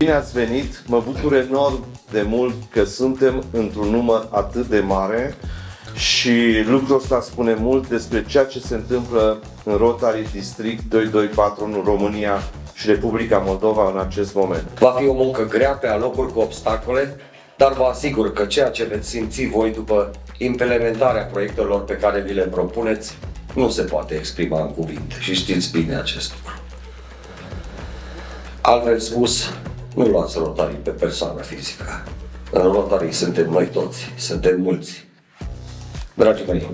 Bine ați venit! Mă bucur enorm de mult că suntem într-un număr atât de mare și lucrul ăsta spune mult despre ceea ce se întâmplă în Rotary District 224 în România și Republica Moldova în acest moment. Va fi o muncă grea pe alocuri cu obstacole, dar vă asigur că ceea ce veți simți voi după implementarea proiectelor pe care vi le propuneți nu se poate exprima în cuvinte și știți bine acest lucru. Altfel spus, nu luați Rotary pe persoană fizică. În Rotary suntem noi toți, suntem mulți. Dragii mei,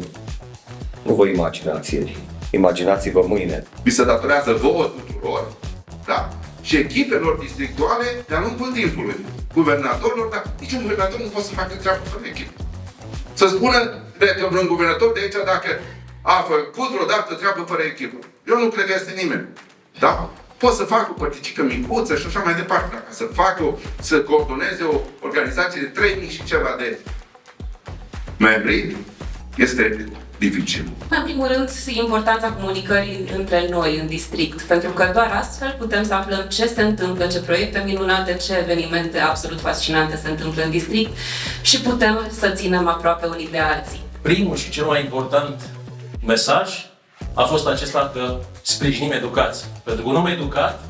nu vă imaginați ieri, imaginați-vă mâine. Vi se datorează vouă tuturor, da? Și echipelor districtuale de-a lungul timpului. Guvernatorilor, dar niciun guvernator nu poate să facă treabă fără echipă. Să spună că vreun guvernator de aici dacă a făcut vreodată treabă fără echipă. Eu nu cred că este nimeni. Da? Pot să facă o părticică micuță și așa mai departe. Să coordoneze o organizație de 3000 și ceva de membri, este dificil. În primul rând, importanța comunicării între noi în district, pentru că doar astfel putem să aflăm ce se întâmplă, ce proiecte minunate, ce evenimente absolut fascinante se întâmplă în district și putem să ținem aproape unii de alții. Primul și cel mai important mesaj a fost acesta că sprijinim educația. Pentru că un om educat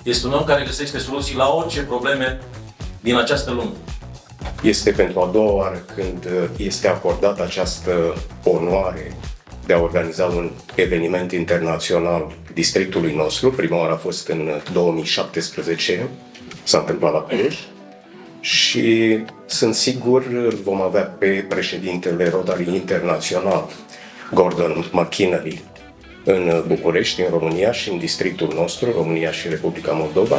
este un om care găsește soluții la orice probleme din această lume. Este pentru a doua oară când este acordată această onoare de a organiza un eveniment internațional districtului nostru. Prima oară a fost în 2017, s-a întâmplat la Cluj și sunt sigur vom avea pe președintele Rotary Internațional, Gordon McKinley, în București, în România și în districtul nostru, România și Republica Moldova.